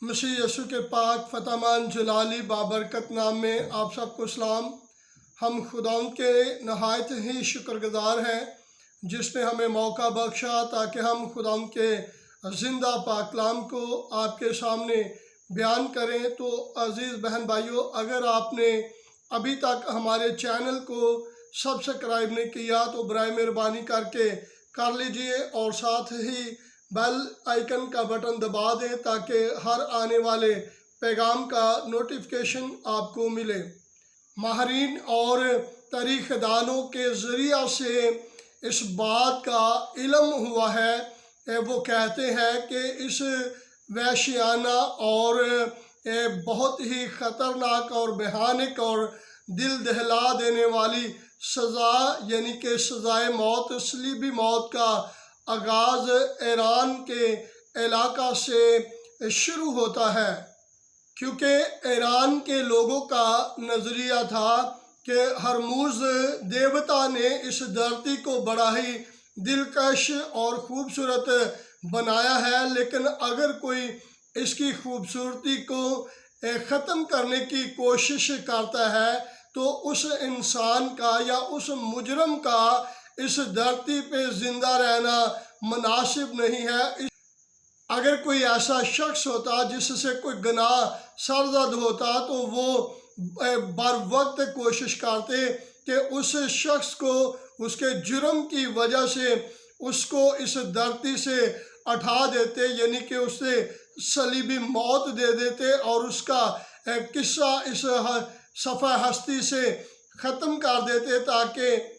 मसीह यीशु के पाक फतमान जलाली बाबरकत नाम में आप सबको सलाम। हम खुदावंद के नहायत ही शुक्रगुजार हैं जिसने हमें मौका बख्शा ताकि हम खुदावंद के ज़िंदा पाकलाम को आपके सामने बयान करें। तो अज़ीज़ बहन भाइयों, अगर आपने अभी तक हमारे चैनल को सब्सक्राइब नहीं किया तो बराए मेहरबानी करके कर लीजिए और साथ ही बेल आइकन का बटन दबा दें ताकि हर आने वाले पैगाम का नोटिफिकेशन आपको मिले। माहरीन और तारीख़दानों के ज़रिया से इस बात का इल्म हुआ है, वो कहते हैं कि इस वहशियाना और बहुत ही ख़तरनाक और भयानक और दिल दहला देने वाली सज़ा यानी कि सज़ाए मौत, सलीबी मौत का आगाज़ ईरान के इलाका से शुरू होता है, क्योंकि ईरान के लोगों का नज़रिया था कि हरमूज़ देवता ने इस धरती को बड़ा ही दिलकश और ख़ूबसूरत बनाया है, लेकिन अगर कोई इसकी खूबसूरती को ख़त्म करने की कोशिश करता है तो उस इंसान का या उस मुजरम का इस धरती पे ज़िंदा रहना मुनासिब नहीं है। अगर कोई ऐसा शख्स होता जिससे कोई गुनाह सरज़द होता तो वो बर वक्त कोशिश करते कि उस शख्स को उसके जुर्म की वजह से उसको इस धरती से उठा देते, यानी कि उससे सलीबी मौत दे देते और उसका किस्सा इस सफ़ा हस्ती से ख़त्म कर देते, ताकि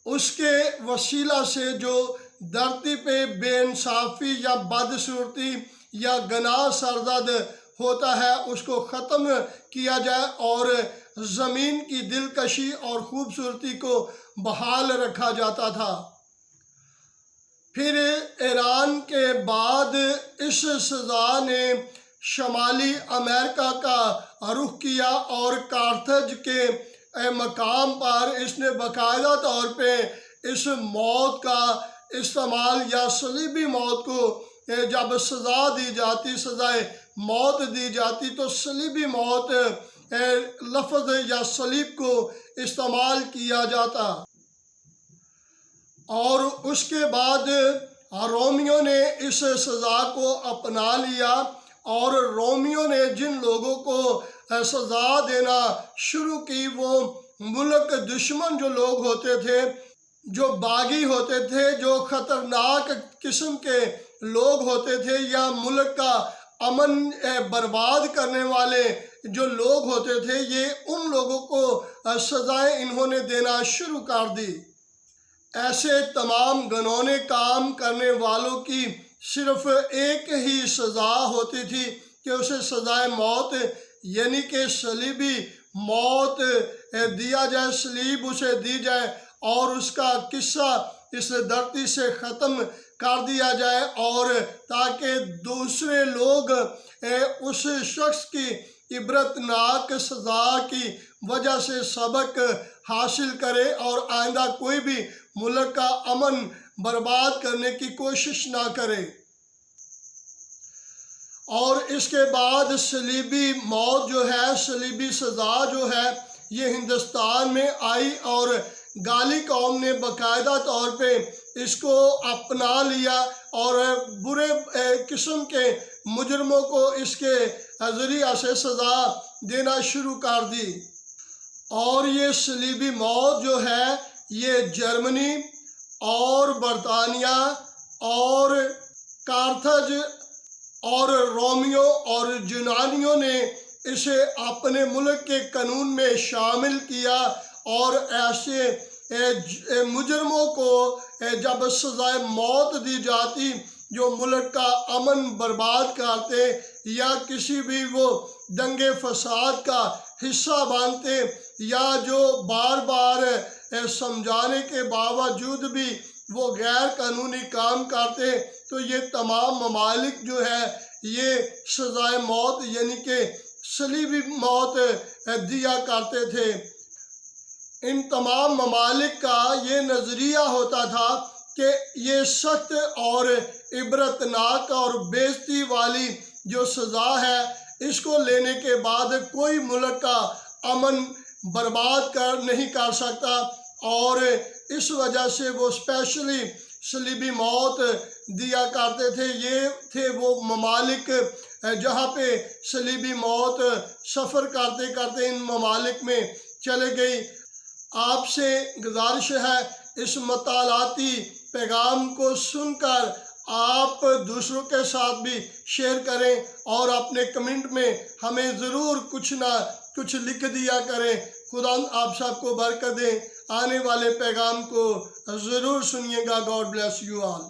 उसके वसीला से जो धरती पे बेइंसाफ़ी या बदसूरती या गुनाह सरज़द होता है उसको ख़त्म किया जाए और ज़मीन की दिलकशी और ख़ूबसूरती को बहाल रखा जाता था। फिर ईरान के बाद इस सज़ा ने शमाली अमेरिका का रुख किया और कार्थज के मकाम पर इसने बाकायदा तौर पे इस मौत का इस्तेमाल या सलीबी मौत को जब सज़ा दी जाती, सज़ाए मौत दी जाती, तो सलीबी मौत लफ्ज़ या सलीब को इस्तेमाल किया जाता। और उसके बाद रोमियों ने इस सज़ा को अपना लिया और रोमियों ने जिन लोगों को सज़ा देना शुरू की वो मुल्क दुश्मन जो लोग होते थे, जो बागी होते थे, जो ख़तरनाक किस्म के लोग होते थे, या मुल्क का अमन बर्बाद करने वाले जो लोग होते थे, ये उन लोगों को सज़ाएं इन्होंने देना शुरू कर दी। ऐसे तमाम घिनौने काम करने वालों की सिर्फ एक ही सज़ा होती थी कि उसे सज़ाए मौत यानी कि सलीबी मौत दिया जाए, सलीब उसे दी जाए और उसका किस्सा इस धरती से ख़त्म कर दिया जाए, और ताकि दूसरे लोग उस शख्स की इबरतनाक सज़ा की वजह से सबक हासिल करे और आइंदा कोई भी मुल्क का अमन बर्बाद करने की कोशिश ना करे। और इसके बाद सलीबी मौत जो है, सलीबी सज़ा जो है, ये हिंदुस्तान में आई और गाली कौम ने बाकायदा तौर पे इसको अपना लिया और बुरे किस्म के मुजरमों को इसके ज़रिया से सज़ा देना शुरू कर दी। और ये सलीबी मौत जो है ये जर्मनी और बरतानिया और कार्थज और रोमियो और यूनानियों ने इसे अपने मुल्क के कानून में शामिल किया और ऐसे मुजरमों को जब सज़ाए मौत दी जाती जो मुल्क का अमन बर्बाद करते या किसी भी वो दंगे फसाद का हिस्सा बनते या जो बार बार समझाने के बावजूद भी वो गैर कानूनी काम करते, तो ये तमाम ममालिक जो है ये सज़ाए मौत यानी कि सलीबी मौत दिया करते थे। इन तमाम ममालिक का ये नज़रिया होता था कि ये सख्त और इबरतनाक और बेइज्जती वाली جو سزا ہے اس کو لینے کے بعد کوئی ملک کا امن برباد نہیں کر سکتا، اور اس وجہ سے وہ اسپیشلی صلیبی موت دیا کرتے تھے۔ یہ تھے وہ ممالک جہاں پہ صلیبی موت سفر کرتے کرتے ان ممالک میں چلے گئی۔ آپ سے گزارش ہے اس مطالعاتی پیغام کو سن کر آپ دوسروں کے ساتھ بھی شیئر کریں، اور اپنے کمنٹ میں ہمیں ضرور کچھ نہ کچھ لکھ دیا کریں۔ خدا آپ سب کو برکت دے۔ آنے والے پیغام کو ضرور سنیے گا۔ God bless you all.